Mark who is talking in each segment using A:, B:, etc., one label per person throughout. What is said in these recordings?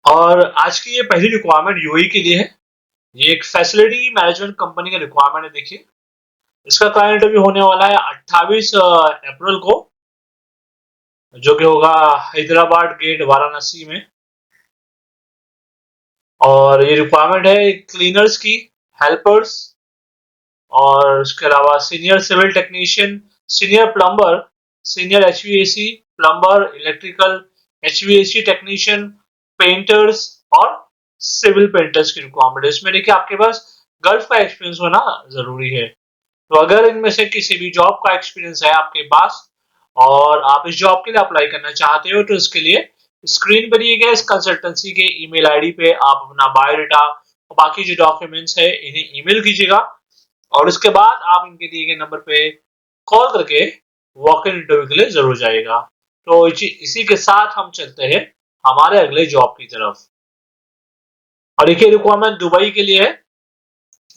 A: और आज की ये पहली रिक्वायरमेंट यूएई के लिए है। ये एक फैसिलिटी मैनेजमेंट कंपनी का रिक्वायरमेंट है। देखिए, इसका क्लाइंट इंटरव्यू होने वाला है 28 अप्रैल को, जो कि होगा हैदराबाद गेट वाराणसी में। और ये रिक्वायरमेंट है क्लीनर्स की, हेल्पर्स, और उसके अलावा senior civil technician, senior plumber, senior HVAC plumber, electrical HVAC technician, painters और सिविल पेंटर्स की रिक्वायरमेंट है। इसमें देखिए आपके पास गल्फ का एक्सपीरियंस होना जरूरी है। तो अगर इनमें से किसी भी जॉब का एक्सपीरियंस है आपके पास और आप इस जॉब के लिए अप्लाई करना चाहते हो, तो इसके लिए स्क्रीन पर दिए गए इस कंसल्टेंसी के ईमेल आईडी पे आप अपना बायोडाटा और बाकी जो डॉक्यूमेंट्स है इन्हें ईमेल कीजिएगा, और उसके बाद आप इनके दिए गए नंबर पे कॉल करके वॉक इन इंटरव्यू के लिए जरूर जाएगा। तो इसी के साथ हम चलते हैं हमारे अगले जॉब की तरफ। और देखिए, रिक्वायरमेंट दुबई के लिए है।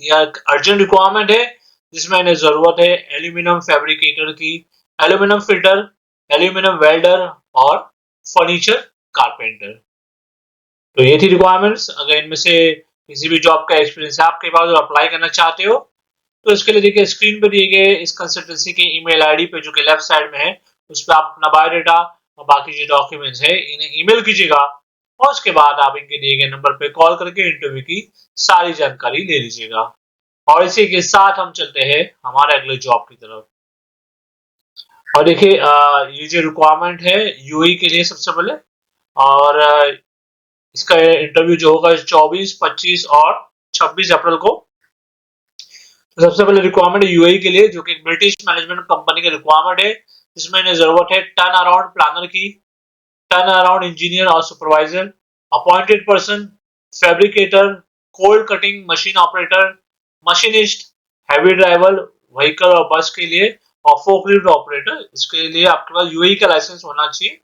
A: यह अर्जेंट रिक्वायरमेंट है जिसमें इन्हें जरूरत है एल्यूमिनियम फैब्रिकेटर की, एल्यूमिनियम फिटर, एल्यूमिनियम वेल्डर और फर्नीचर कारपेंटर। तो ये थी रिक्वायरमेंट्स। अगर इनमें से किसी भी जॉब का एक्सपीरियंस है आपके पास और अप्लाई करना चाहते हो, तो इसके लिए देखिए स्क्रीन पर दिए गए इस कंसल्टेंसी के ईमेल आईडी पे, जो कि लेफ्ट साइड में है, उस पर आप अपना बायोडाटा और बाकी जो डॉक्यूमेंट्स है इन्हें ईमेल कीजिएगा, और उसके बाद आप इनके दिए गए नंबर पे कॉल करके इंटरव्यू की सारी जानकारी ले लीजिएगा। और इसी के साथ हम चलते हैं हमारे अगले जॉब की तरफ। और देखिए, ये जो रिक्वायरमेंट है यूएई के लिए सबसे पहले, और इसका इंटरव्यू जो होगा 24, 25 और 26 अप्रैल को। तो सबसे पहले रिक्वायरमेंट है यूएई के लिए, जो कि ब्रिटिश मैनेजमेंट कंपनी का रिक्वायरमेंट है, जिसमें इन्हें जरूरत है टर्न अराउंड प्लानर की, टर्न अराउंड इंजीनियर और supervisor, appointed person, fabricator, cold cutting machine operator, machinist, heavy driver vehicle और बस के लिए, और फोकलिफ्ट ऑपरेटर। इसके लिए आपके पास यूएई का लाइसेंस होना चाहिए।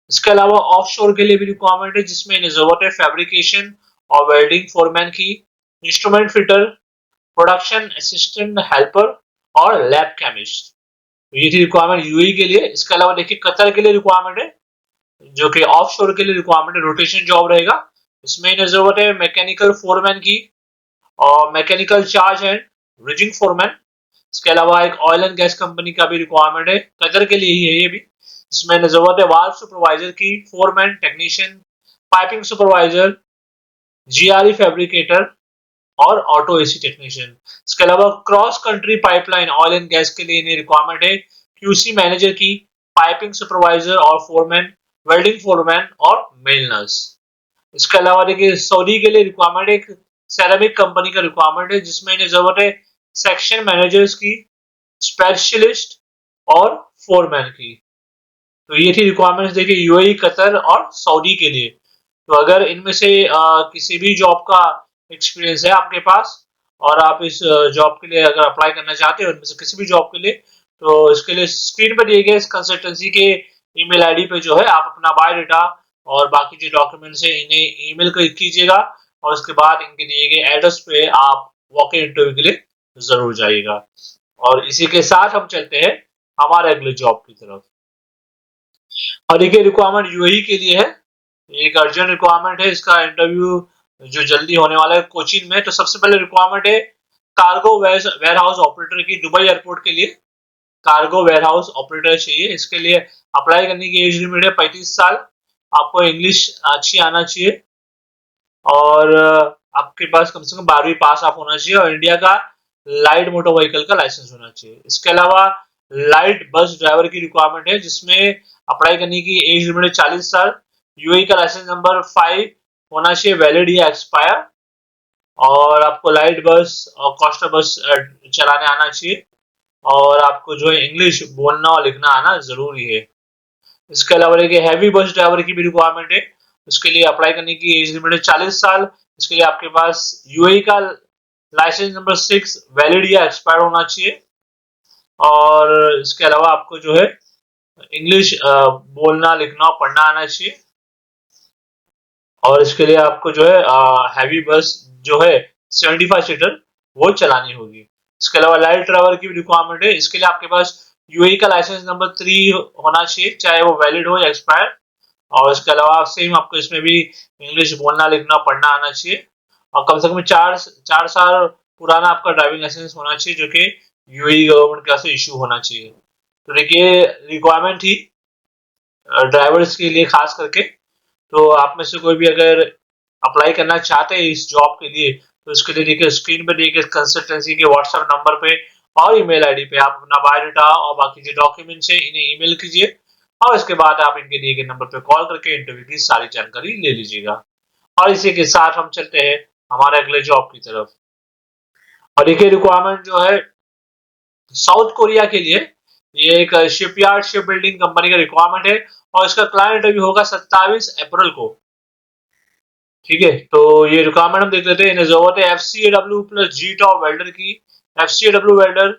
A: इसके अलावा ऑफशोर के लिए भी रिक्वायरमेंट है, जिसमें इन्हें जरूरत है फैब्रिकेशन और वेल्डिंग फोरमैन की, instrument fitter, production assistant helper और लैब केमिस्ट। तो ये थी रिक्वायरमेंट यूएई के लिए। इसके अलावा देखिए कतर के लिए रिक्वायरमेंट है, जो कि ऑफ शोर के लिए रिक्वायरमेंट है, रोटेशन जॉब रहेगा। इसमें इन्हें जरूरत है मैकेनिकल फोरमैन की और mechanical charge and rising foreman. इसके अलावा एक ऑयल एंड गैस कंपनी का भी रिक्वायरमेंट है, कतर के लिए ही है ये भी। इसमें इन्हें जरूरत है वाल्व सुपरवाइजर की, foreman technician, piping supervisor, GRE fabricator और ऑटो एसी टेक्नीशियन। इसके अलावा cross country pipeline oil and gas के लिए इन्हें रिक्वायरमेंट है क्यूसी मैनेजर की, पाइपिंग सुपरवाइजर और फोरमैन, वेल्डिंग फोरमैन और मेल नर्स। इसके अलावा देखिए सऊदी के लिए रिक्वायरमेंट एक सेरामिक कंपनी का रिक्वायरमेंट है, जिसमें इन्हें जरूरत है सेक्शन मैनेजर्स की, स्पेशलिस्ट और फोरमैन की। तो ये थी रिक्वायरमेंट्स देखिए यूएई, कतर और सऊदी के लिए। तो अगर इनमें से किसी भी जॉब का एक्सपीरियंस है आपके पास और आप इस जॉब के लिए अगर अप्लाई करना चाहते हो इनमें से किसी भी जॉब के लिए, तो इसके लिए स्क्रीन पर दिए गए इस कंसल्टेंसी के ईमेल आईडी पे जो है आप अपना बायोडाटा और बाकी जो डॉक्यूमेंट्स है इन्हें ईमेल कीजिएगा, और उसके बाद इनके दिए गए एड्रेस पे आप वॉक इन इंटरव्यू के लिए जरूर जाइएगा। और इसी के साथ हम चलते हैं हमारे अगले जॉब की तरफ। और देखिए रिक्वायरमेंट यूएई के लिए है, एक अर्जेंट रिक्वायरमेंट है। इसका इंटरव्यू जो जल्दी होने वाला है कोचीन में। तो सबसे पहले रिक्वायरमेंट है कार्गो वेयर हाउस ऑपरेटर की, दुबई एयरपोर्ट के लिए कार्गो वेयर हाउस ऑपरेटर चाहिए। इसके लिए अप्लाई करने की एज लिमिट है 35 साल। आपको इंग्लिश अच्छी आना चाहिए, और आपके पास कम से कम 12वीं पास आप होना चाहिए, और इंडिया का लाइट मोटर व्हीकल का लाइसेंस होना चाहिए। इसके अलावा लाइट बस ड्राइवर की रिक्वायरमेंट है, जिसमें अप्लाई करने की एज लिमिट है 40 साल। यूएई का लाइसेंस नंबर 5 होना चाहिए, वैलिड या एक्सपायर, और आपको लाइट बस और कोस्टर बस चलाने आना चाहिए, और आपको जो है इंग्लिश बोलना और लिखना आना जरूरी है। इसके अलावा देखिए हैवी बस ड्राइवर की भी रिक्वायरमेंट है। उसके लिए अप्लाई करने की एज लिमिट है 40 साल। इसके लिए आपके पास यूएई का लाइसेंस नंबर 6 वैलिड या एक्सपायर होना चाहिए, और इसके अलावा आपको जो है इंग्लिश बोलना लिखना और पढ़ना आना चाहिए, और इसके लिए आपको जो है हैवी बस जो है 75 सीटर वो चलानी होगी। इसके अलावा लाइट ड्राइवर की भी रिक्वायरमेंट है। इसके लिए आपके पास यूएई का लाइसेंस नंबर 3 होना चाहिए, चाहे वो वैलिड हो या एक्सपायर, और इसके अलावा सेम आपको इसमें भी इंग्लिश बोलना लिखना पढ़ना आना चाहिए और कम से कम 4 साल पुराना आपका ड्राइविंग लाइसेंस होना चाहिए जो कि यूएई गवर्नमेंट का से इशू होना चाहिए। तो देखिए रिक्वायरमेंट थी ड्राइवर्स के लिए खास करके। तो आप में से कोई भी अगर अप्लाई करना चाहते हैं इस जॉब के लिए तो इसके लिए देखिए स्क्रीन पे देखिए कंसल्टेंसी के व्हाट्सएप नंबर पे और ईमेल आईडी पे आप अपना बायोडाटा और बाकी जो डॉक्यूमेंट्स है इन्हें ईमेल कीजिए और इसके बाद आप इनके दिए गए नंबर पे कॉल करके इंटरव्यू की सारी जानकारी ले लीजिएगा। और इसी के साथ हम चलते हैं हमारे अगले जॉब की तरफ। और देखिए रिक्वायरमेंट जो है साउथ कोरिया के लिए ये एक शिपयार्ड शिप बिल्डिंग कंपनी का रिक्वायरमेंट है और इसका क्लाइंट इंटरव्यू होगा 27 अप्रैल को। ठीक है, तो ये रिक्वायरमेंट हम देख लेते हैं। इन्हें जरूरत है FCAW प्लस GTOW वेल्डर की, FCAW वेल्डर,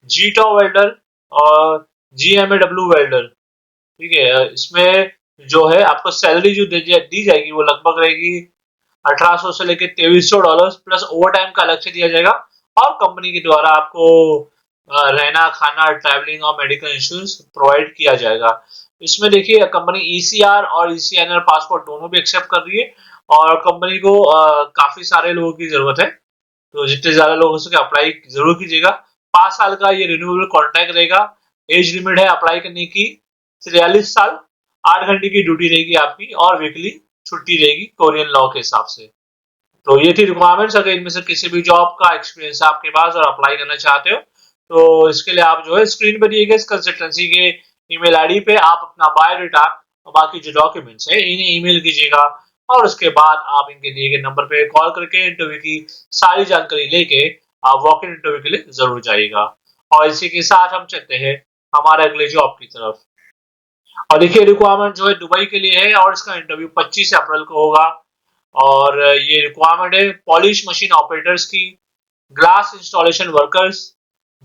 A: GTOW वेल्डर और GMAW वेल्डर। ठीक है, इसमें जो है आपको सैलरी जो दी जाएगी वो लगभग रहेगी 1800 से लेकर $2300 प्लस ओवर टाइम का अलग से दिया जाएगा और कंपनी के द्वारा आपको रहना खाना ट्रैवलिंग और मेडिकल इंश्योरेंस प्रोवाइड किया जाएगा। इसमें देखिए कंपनी ECR और ECNR पासपोर्ट दोनों भी एक्सेप्ट कर रही है और कंपनी को काफी सारे लोगों की जरूरत है, तो जितने ज्यादा लोग हो सके अप्लाई जरूर कीजिएगा। 5 साल का ये रिन्यूएबल कॉन्ट्रैक्ट रहेगा। एज लिमिट है अप्लाई करने की 43 साल। 8 घंटे की ड्यूटी रहेगी आपकी और वीकली छुट्टी रहेगी कोरियन लॉ के हिसाब से। तो ये थी रिक्वायरमेंट्स। अगर इनमें से किसी भी जॉब का एक्सपीरियंस है आपके पास और अप्लाई करना चाहते हो तो इसके लिए आप जो है स्क्रीन पर दिए गए कंसल्टेंसी के ईमेल आईडी पे आप अपना बायोडाटा और बाकी जो डॉक्यूमेंट्स है इन्हें ईमेल कीजिएगा और उसके बाद आप इनके दिए गए नंबर पे कॉल करके इंटरव्यू की सारी जानकारी लेके आप वॉक इन इंटरव्यू के लिए जरूर जाइएगा। और इसी के साथ हम चलते हैं हमारे अगले जॉब की तरफ। और देखिए रिक्वायरमेंट जो है दुबई के लिए है और इसका इंटरव्यू 25 अप्रैल को होगा। और ये रिक्वायरमेंट है पॉलिश मशीन ऑपरेटर्स की, glass installation workers,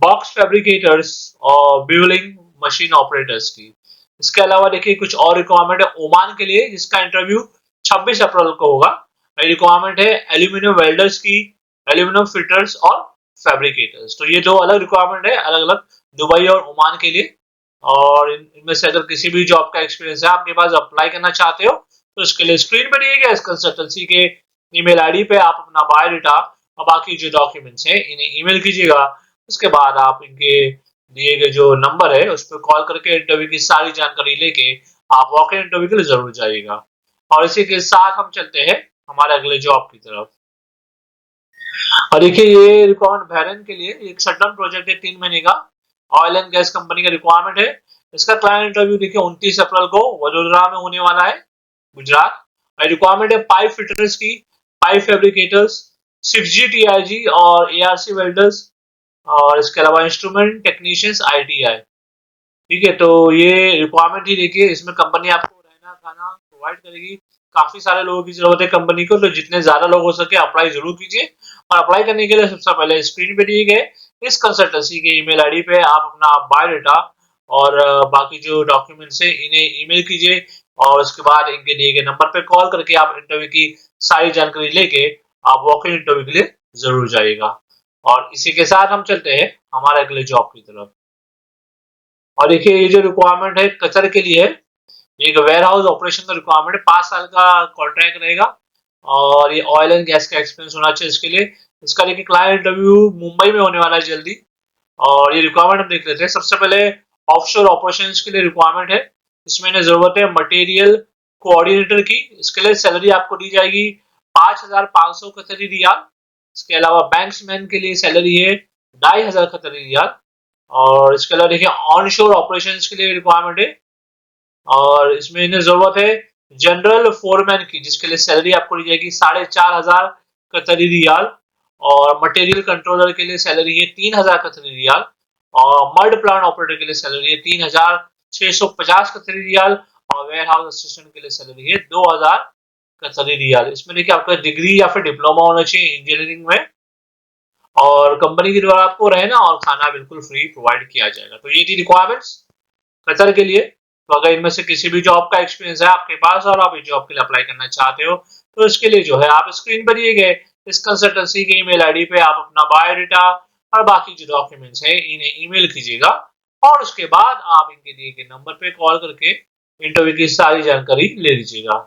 A: box fabricators और ब्यूलिंग मशीन ऑपरेटर्स की। इसके अलावा देखिए कुछ और रिक्वायरमेंट है ओमान के लिए जिसका इंटरव्यू 26 अप्रैल को होगा। रिक्वायरमेंट है एल्यूमिनियम वेल्डर्स की, एल्यूमिनियम फिटर्स और फैब्रिकेटर्स। तो ये दो अलग रिक्वायरमेंट है अलग अलग दुबई और ओमान के लिए। और इनमें से अगर किसी भी जॉब का एक्सपीरियंस है आपके पास अप्लाई करना चाहते हो तो इसके लिए स्क्रीन पर दिए गए इस कंसल्टेंसी के ईमेल आईडी पे आप अपना बायोडाटा और बाकी जो डॉक्यूमेंट्स हैं इन्हें ईमेल कीजिएगा। उसके बाद आप इनके दिए गए जो नंबर है उस पर कॉल करके इंटरव्यू की सारी जानकारी लेके आप वॉक इन इंटरव्यू के लिए जरूर जाइएगा। और इसी के साथ हम चलते हैं हमारे अगले जॉब की तरफ। और देखिए ये रिक्वायरमेंट बहरीन के लिए एक शटडाउन प्रोजेक्ट है 3 महीने का। ऑयल एंड गैस कंपनी का रिक्वायरमेंट है। इसका क्लाइंट इंटरव्यू देखिए 29 अप्रैल को वडोदरा में होने वाला है, गुजरात। रिक्वायरमेंट है पाइप फिटर्स की, पाइप फैब्रिकेटर्स, 6G TIG और ARC वेल्डर्स और इसके अलावा इंस्ट्रूमेंट टेक्नीशियंस ITI। ठीक है, तो ये रिक्वायरमेंट ही देखिए इसमें कंपनी आपको रहना खाना प्रोवाइड करेगी। काफी सारे लोगों की जरूरत है कंपनी को, तो जितने ज्यादा लोग हो सके अप्लाई जरूर कीजिए। और अप्लाई करने के लिए सबसे पहले स्क्रीन पे दिए गए इस कंसल्टेंसी के ईमेल आईडी पे आप अपना बायोडाटा और बाकी जो डॉक्यूमेंट्स है इन्हें ईमेल कीजिए और उसके बाद इनके दिए गए नंबर पे कॉल करके आप इंटरव्यू की सारी जानकारी लेके आप वॉक इन इंटरव्यू के लिए जरूर जाइएगा। और इसी के साथ हम चलते हैं हमारे अगले जॉब की तरफ। और देखिए ये जो रिक्वायरमेंट है कतर के लिए है। एक वेयर हाउस ऑपरेशन का रिक्वायरमेंट है, 5 साल का कॉन्ट्रैक्ट रहेगा और ये ऑयल एंड गैस का एक्सपीरियंस होना चाहिए इसके लिए। इसका देखिए क्लाइंट इंटरव्यू मुंबई में होने वाला है जल्दी। और ये रिक्वायरमेंट हम देख लेते हैं। सबसे पहले ऑफशोर ऑपरेशंस के लिए रिक्वायरमेंट है। इसमें इन्हें जरूरत है मटेरियल कोऑर्डिनेटर की। इसके लिए सैलरी आपको दी जाएगी 5500 कतरी रियाल। इसके अलावा बैंक्समैन के लिए सैलरी है 2500 कतरी रियाल। और इसके अलावा देखिए ऑन शोर ऑपरेशन के लिए रिक्वायरमेंट है और इसमें इन्हें जरूरत है जनरल फोरमैन की जिसके लिए सैलरी आपको दी जाएगी 4500 कतरी रियाल। और मटेरियल कंट्रोलर के लिए सैलरी है 3000 कतरी रियाल। और मड प्लांट ऑपरेटर के लिए सैलरी है 3650 कतरी रियाल। और वेयर हाउस असिस्टेंट के लिए सैलरी है 2000 कतरी रियाल। इसमें देखिए आपका डिग्री या फिर डिप्लोमा होना चाहिए इंजीनियरिंग में और कंपनी के द्वारा आपको रहना और खाना बिल्कुल फ्री प्रोवाइड किया जाएगा। तो ये थी रिक्वायरमेंट्स कतर के लिए। तो अगर इनमें से किसी भी जॉब का एक्सपीरियंस है आपके पास और आप इस जॉब के लिए अप्लाई करना चाहते हो तो इसके लिए जो है आप स्क्रीन पर दिए गए इस कंसल्टेंसी के ईमेल आईडी पे आप अपना बायोडाटा और बाकी जो डॉक्यूमेंट्स है इन्हें ईमेल कीजिएगा। और उसके बाद आप इनके दिए गए नंबर पे कॉल करके इंटरव्यू की सारी जानकारी ले लीजिएगा।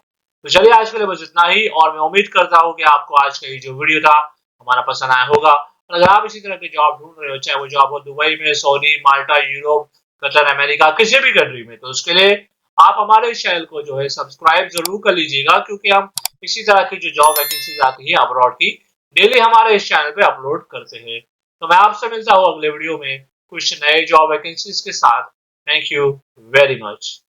A: तो चलिए आज के लिए बस इतना ही, और मैं उम्मीद करता हूँ कि आपको आज का ये जो वीडियो था हमारा पसंद आया होगा। और अगर आप इसी तरह के जॉब ढूंढ रहे हो, चाहे वो जॉब हो दुबई में, सऊदी, माल्टा, यूरोप, कतर, अमेरिका, किसी भी कंट्री में, तो उसके लिए आप हमारे इस चैनल को जो है सब्सक्राइब जरूर कर लीजिएगा, क्योंकि हम इसी तरह की जो जॉब वैकेंसीज आती है अब्रॉड की, डेली हमारे इस चैनल पे अपलोड करते हैं। तो मैं आपसे मिलता हूँ अगले वीडियो में कुछ नए जॉब वैकेंसीज के साथ। Thank you very much.